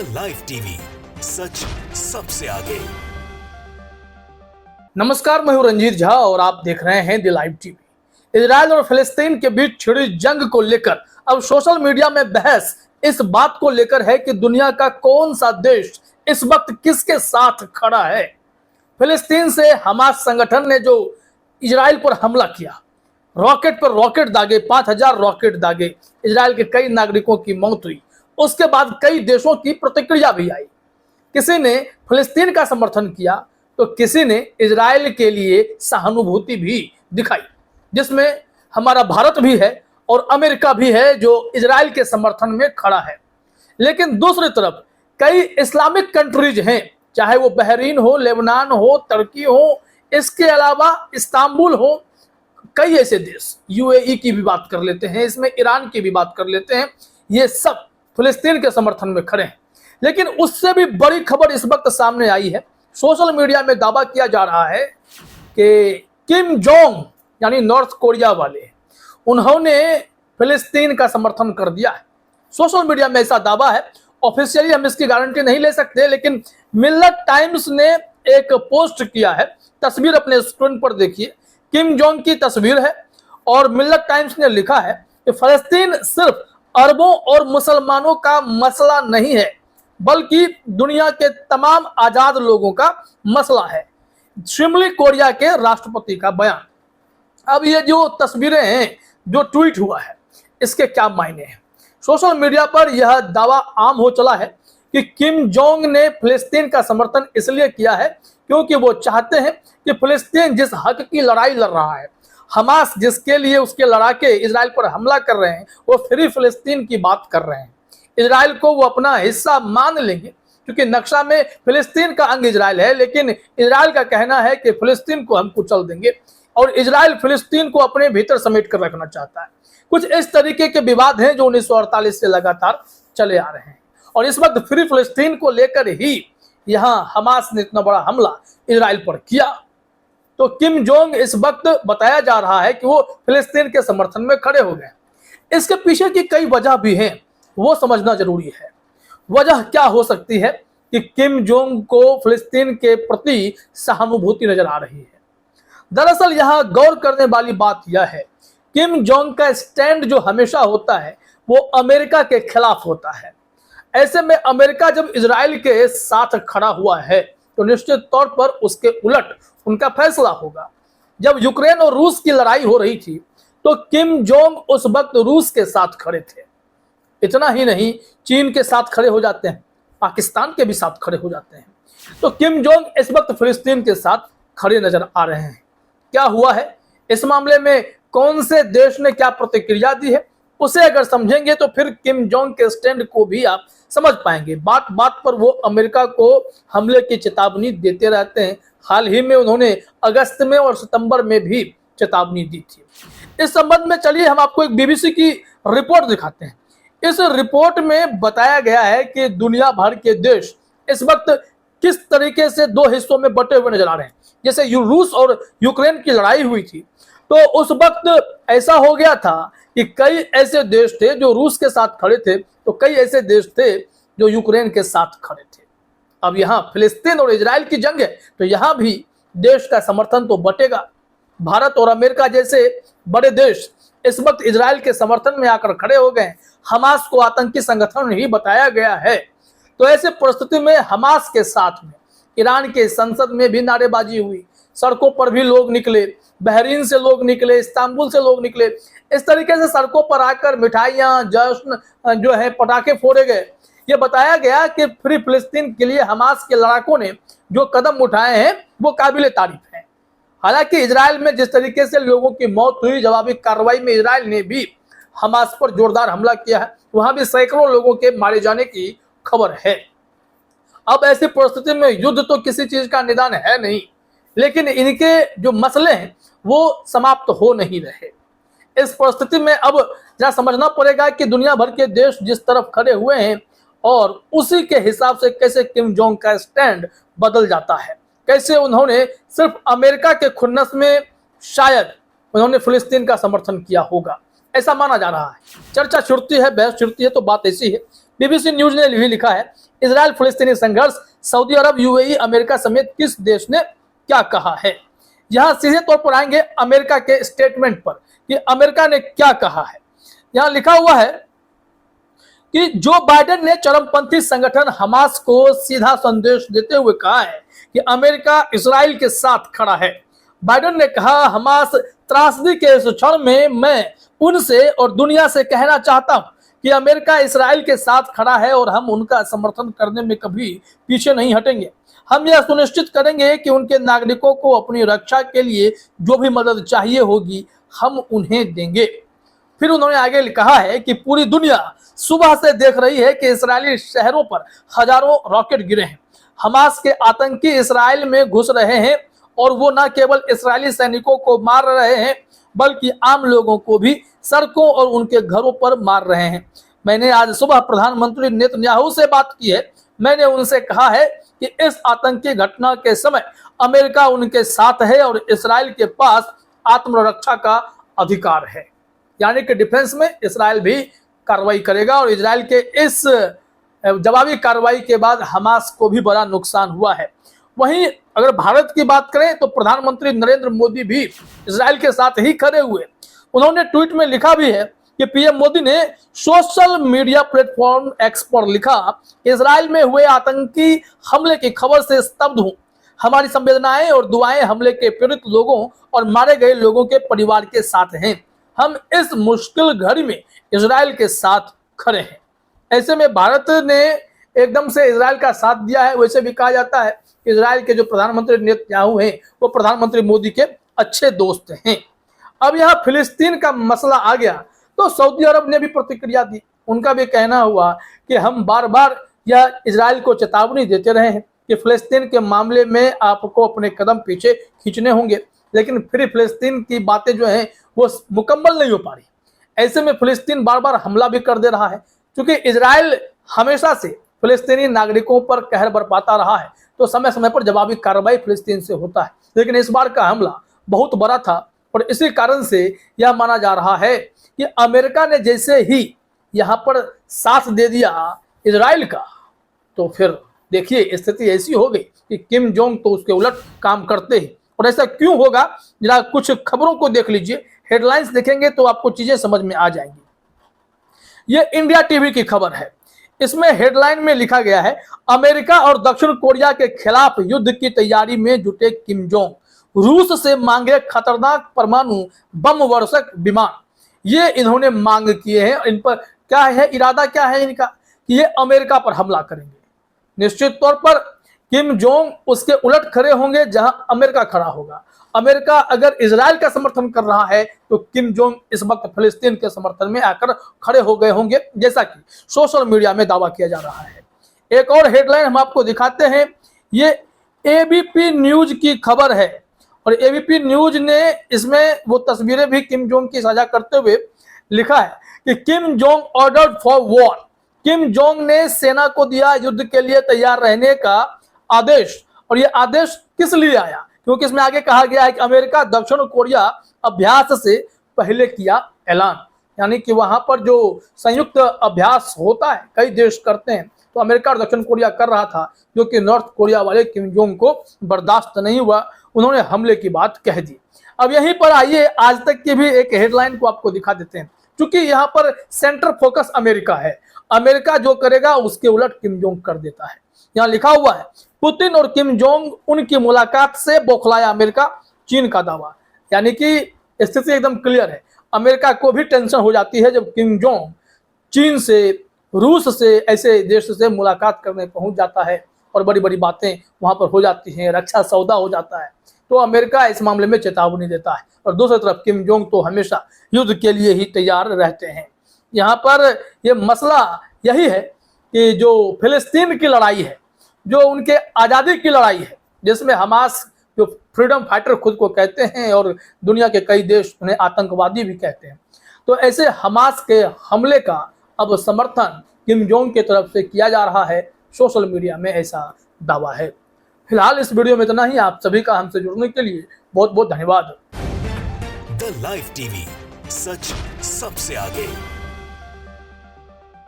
The live TV, सच सबसे आगे। नमस्कार, मैं हूं रंजीत झा और आप देख रहे हैं द लाइव टीवी। इजराइल और फिलिस्तीन के बीच छिड़ी जंग को लेकर अब सोशल मीडिया में बहस इस बात को लेकर है कि दुनिया का कौन सा देश इस वक्त किसके साथ खड़ा है। फिलिस्तीन से हमास संगठन ने जो इजराइल पर हमला किया, रॉकेट पर रॉकेट दागे, 5000 रॉकेट दागे, इजराइल के कई नागरिकों की मौत हुई। उसके बाद कई देशों की प्रतिक्रिया भी आई। किसी ने फिलिस्तीन का समर्थन किया तो किसी ने इजराइल के लिए सहानुभूति भी दिखाई, जिसमें हमारा भारत भी है और अमेरिका भी है जो इजराइल के समर्थन में खड़ा है। लेकिन दूसरी तरफ कई इस्लामिक कंट्रीज हैं, चाहे वो बहरीन हो, लेबनान हो, तुर्की हो, इसके अलावा इस्तांबुल हो, कई ऐसे देश, यूएई की भी बात कर लेते हैं, इसमें ईरान की भी बात कर लेते हैं, ये सब फिलिस्तीन के समर्थन में खड़े हैं। लेकिन उससे भी बड़ी खबर इस वक्त सामने आई है। सोशल मीडिया में दावा किया जा रहा है कि किम जोंग यानी नॉर्थ कोरिया वाले, उन्होंने फिलिस्तीन का समर्थन कर दिया है। सोशल मीडिया में ऐसा दावा है। ऑफिशियली हम इसकी गारंटी नहीं ले सकते, लेकिन मिल्लत टाइम्स ने एक पोस्ट किया है। तस्वीर अपने स्क्रीन पर देखिए, किम जोंग की तस्वीर है और मिल्लत टाइम्स ने लिखा है कि फिलिस्तीन सिर्फ अरबों और मुसलमानों का मसला नहीं है, बल्कि दुनिया के तमाम आजाद लोगों का मसला है। शिमली कोरिया के राष्ट्रपति का बयान। अब ये जो तस्वीरें हैं, जो ट्वीट हुआ है, इसके क्या मायने हैं? सोशल मीडिया पर यह दावा आम हो चला है कि किम जोंग ने फिलिस्तीन का समर्थन इसलिए किया है क्योंकि वो चाहते हैं कि फिलिस्तीन जिस हक की लड़ाई लड़ रहा है, हमास जिसके लिए उसके लड़ाके इजराइल पर हमला कर रहे हैं, वो फ्री फिलिस्तीन की बात कर रहे हैं। इजराइल को वो अपना हिस्सा मान लेंगे क्योंकि नक्शा में फिलिस्तीन का अंग इजराइल है, लेकिन इजराइल का कहना है कि फिलिस्तीन को हम कुचल देंगे और इजराइल फिलिस्तीन को अपने भीतर समेट कर रखना चाहता है। कुछ इस तरीके के विवाद हैं जो 1948 से लगातार चले आ रहे हैं और इस वक्त फ्री फिलिस्तीन को लेकर ही यहां हमास ने इतना बड़ा हमला इजराइल पर किया। तो किम जोंग इस वक्त बताया जा रहा है कि वो फिलिस्तीन के समर्थन में खड़े हो गए। इसके पीछे की कई वजह भी हैं, वो समझना जरूरी है। वजह क्या हो सकती है कि किम जोंग को फिलिस्तीन के प्रति सहानुभूति नजर आ रही है? दरअसल यहां गौर करने वाली बात यह है, किम जोंग का स्टैंड जो हमेशा होता है वो अमेरिका के खिलाफ होता है। ऐसे में अमेरिका जब इजराइल के साथ खड़ा हुआ है तो निश्चित तौर पर उसके उलट उनका फैसला होगा। जब यूक्रेन और रूस की लड़ाई हो रही थी तो किम जोंग उस वक्त रूस के साथ खड़े थे। इतना ही नहीं, चीन के साथ खड़े हो जाते हैं, पाकिस्तान के भी साथ खड़े हो जाते हैं। तो किम जोंग इस वक्त फिलिस्तीन के साथ खड़े नजर आ रहे हैं। क्या हुआ है इस मामले में, कौन से देश ने क्या प्रतिक्रिया दी है, उसे अगर समझेंगे तो फिर किम जोंग के स्टैंड को भी आप समझ पाएंगे। बात बात पर वो अमेरिका को हमले की चेतावनी देते रहते हैं। हाल ही में उन्होंने अगस्त में और सितंबर में भी चेतावनी दी थी। इस संबंध में चलिए हम आपको एक बीबीसी की रिपोर्ट दिखाते हैं। इस रिपोर्ट में बताया गया है कि दुनिया भर के देश इस वक्त किस तरीके से दो हिस्सों में बटे हुए नजर आ रहे हैं। जैसे रूस और यूक्रेन की लड़ाई हुई थी तो उस वक्त ऐसा हो गया था कि कई ऐसे देश थे जो रूस के साथ खड़े थे, तो कई ऐसे देश थे जो यूक्रेन के साथ खड़े थे। अब यहाँ फिलिस्तीन और इजराइल की जंग है तो यहाँ भी देश का समर्थन तो बटेगा। भारत और अमेरिका जैसे बड़े देश इस वक्त इजराइल के समर्थन में आकर खड़े हो गए। हमास को आतंकी संगठन ही बताया गया है। तो ऐसे परिस्थिति में हमास के साथ में ईरान के संसद में भी नारेबाजी हुई, सड़कों पर भी लोग निकले, बहरीन से लोग निकले, इस्तांबुल से लोग निकले। इस तरीके से सड़कों पर आकर मिठाइयां, जश्न जो है, पटाखे फोड़े गए। ये बताया गया कि फ्री फिलिस्तीन के लिए हमास के लड़ाकों ने जो कदम उठाए हैं वो काबिले तारीफ है। हालांकि इजराइल में जिस तरीके से लोगों की मौत हुई, जवाबी कार्रवाई में इजराइल ने भी हमास पर जोरदार हमला किया है, वहां भी सैकड़ों लोगों के मारे जाने की खबर है। अब ऐसी परिस्थिति में युद्ध तो किसी चीज का निदान है नहीं, लेकिन इनके जो मसले हैं वो समाप्त हो नहीं रहे। इस परिस्थिति में अब जरा समझना पड़ेगा कि दुनिया भर के देश जिस तरफ खड़े हुए हैं और उसी के हिसाब से कैसे किम जोंग का स्टैंड बदल जाता है। कैसे उन्होंने सिर्फ अमेरिका के खुन्नस में शायद उन्होंने फिलिस्तीन का समर्थन किया होगा, ऐसा माना जा रहा है। चर्चा छुड़ती है, बहस छुड़ती है तो बात ऐसी है बीबीसी न्यूज ने भी लिखा है, इजराइल फिलिस्तीनी संघर्ष, सऊदी अरब, यूएई, अमेरिका समेत किस देश ने क्या कहा है। यहां सीधे तौर पर आएंगे अमेरिका के स्टेटमेंट पर कि अमेरिका ने क्या कहा है। यहां लिखा हुआ है कि जो बाइडेन ने चरमपंथी संगठन हमास को सीधा संदेश देते हुए कहा है कि अमेरिका इजराइल के साथ खड़ा है। बाइडेन ने कहा, हमास त्रासदी के इस क्षण में मैं उनसे और दुनिया से कहना चाहता हूं कि अमेरिका इजराइल के साथ खड़ा है और हम उनका समर्थन करने में कभी पीछे नहीं हटेंगे। हम यह सुनिश्चित करेंगे कि उनके नागरिकों को अपनी रक्षा के लिए जो भी मदद चाहिए होगी हम उन्हें देंगे। फिर उन्होंने आगे कहा है कि पूरी दुनिया सुबह से देख रही है कि इजरायली शहरों पर हजारों रॉकेट गिरे हैं। हमास के आतंकी इजराइल में घुस रहे हैं और वो न केवल इजरायली सैनिकों को मार रहे हैं बल्कि आम लोगों को भी सड़कों और उनके घरों पर मार रहे हैं। मैंने आज सुबह प्रधानमंत्री नेतन्याहू से बात की है। मैंने उनसे कहा है कि इस आतंकी घटना के समय अमेरिका उनके साथ है और इजराइल के पास आत्मरक्षा का अधिकार है। यानी कि डिफेंस में इजराइल भी कार्रवाई करेगा और इजराइल के इस जवाबी कार्रवाई के बाद हमास को भी बड़ा नुकसान हुआ है। वहीं अगर भारत की बात करें तो प्रधानमंत्री नरेंद्र मोदी भी इजराइल के साथ ही खड़े हुए। उन्होंने ट्वीट में लिखा भी है कि पीएम मोदी ने सोशल मीडिया प्लेटफॉर्म एक्स पर लिखा, इजराइल में हुए आतंकी हमले की खबर से स्तब्ध हूं। हमारी संवेदनाएं और दुआएं हमले के पीड़ित लोगों और मारे गए लोगों के परिवार के साथ हैं। हम इस मुश्किल घड़ी में इजराइल के साथ खड़े हैं। ऐसे में भारत ने एकदम से इजराइल का साथ दिया है। वैसे भी कहा जाता है इजराइल के जो प्रधानमंत्री नेतन्याहू हैं वो प्रधानमंत्री मोदी के अच्छे दोस्त हैं। अब यहाँ फिलिस्तीन का मसला आ गया तो सऊदी अरब ने भी प्रतिक्रिया दी। उनका भी कहना हुआ कि हम बार बार यह इजराइल को चेतावनी देते रहे हैं कि फिलिस्तीन के मामले में आपको अपने कदम पीछे खींचने होंगे, लेकिन फिर फिलिस्तीन की बातें जो हैं वो मुकम्मल नहीं हो पा रही। ऐसे में फिलिस्तीन बार बार हमला भी कर दे रहा है। क्योंकि इजराइल हमेशा से फिलिस्तीनी नागरिकों पर कहर बरपाता रहा है तो समय समय पर जवाबी कार्रवाई फिलिस्तीन से होता है, लेकिन इस बार का हमला बहुत बड़ा था और इसी कारण से यह माना जा रहा है कि अमेरिका ने जैसे ही यहाँ पर साथ दे दिया इजराइल का तो फिर देखिए स्थिति ऐसी हो गई कि किम जोंग तो उसके उलट काम करते हैं। और ऐसा क्यों होगा, जरा कुछ खबरों को देख लीजिए, हेडलाइंस देखेंगे तो आपको चीजें समझ में आ जाएंगी। ये इंडिया टीवी की खबर है। इसमें हेडलाइन में लिखा गया है, अमेरिका और दक्षिण कोरिया के खिलाफ युद्ध की तैयारी में जुटे किम जोंग, रूस से मांगे खतरनाक परमाणु बम वर्षक विमान। ये इन्होंने मांग किए हैं। इन पर क्या है, इरादा क्या है इनका कि ये अमेरिका पर हमला करेंगे। निश्चित तौर पर किम जोंग उसके उलट खड़े होंगे जहां अमेरिका खड़ा होगा। अमेरिका अगर इजराइल का समर्थन कर रहा है तो किम जोंग इस वक्त फिलिस्तीन के समर्थन में आकर खड़े हो गए होंगे, जैसा कि सोशल मीडिया में दावा किया जा रहा है। एक और हेडलाइन हम आपको दिखाते हैं। ये एबीपी न्यूज की खबर है और एबीपी न्यूज ने इसमें वो तस्वीरें भी किम जोंग की साझा करते हुए लिखा है कि Kim Jong ordered for war. Kim Jong ने सेना को दिया युद्ध के लिए तैयार रहने का आदेश। और ये आदेश किस लिए आया, क्योंकि इसमें आगे कहा गया है कि अमेरिका दक्षिण कोरिया अभ्यास से पहले किया ऐलान। यानी कि वहां पर जो संयुक्त अभ्यास होता है कई देश करते हैं, तो अमेरिका और दक्षिण कोरिया कर रहा था, जो कि नॉर्थ कोरिया वाले किम जोंग को बर्दाश्त नहीं हुआ। उन्होंने हमले की बात कह दी। अब यहीं पर आइए आज तक की भी एक हेडलाइन को आपको दिखा देते हैं। क्योंकि यहाँ पर सेंटर फोकस अमेरिका है। अमेरिका जो करेगा उसके उलट किम जोंग कर देता है। यहाँ लिखा हुआ है, पुतिन और किम जोंग उनकी मुलाकात से बौखलाया अमेरिका, चीन का दावा। यानी कि स्थिति एकदम क्लियर है। अमेरिका को भी टेंशन हो जाती है जब किम जोंग चीन से, रूस से, ऐसे देश से मुलाकात करने पहुंच जाता है और बड़ी बड़ी बातें वहां पर हो जाती हैं, रक्षा सौदा हो जाता है। तो अमेरिका इस मामले में चेतावनी देता है और दूसरी तरफ किम जोंग तो हमेशा युद्ध के लिए ही तैयार रहते हैं। यहाँ पर यह मसला यही है कि जो फिलिस्तीन की लड़ाई है, जो उनके आज़ादी की लड़ाई है, जिसमें हमास जो फ्रीडम फाइटर खुद को कहते हैं और दुनिया के कई देश उन्हें आतंकवादी भी कहते हैं, तो ऐसे हमास के हमले का अब समर्थन किम जोंग की तरफ से किया जा रहा है। सोशल मीडिया में ऐसा दावा है। फिलहाल इस वीडियो में इतना ही। आप सभी का हमसे जुड़ने के लिए बहुत बहुत धन्यवाद। द लाइव टीवी, सच सबसे आगे।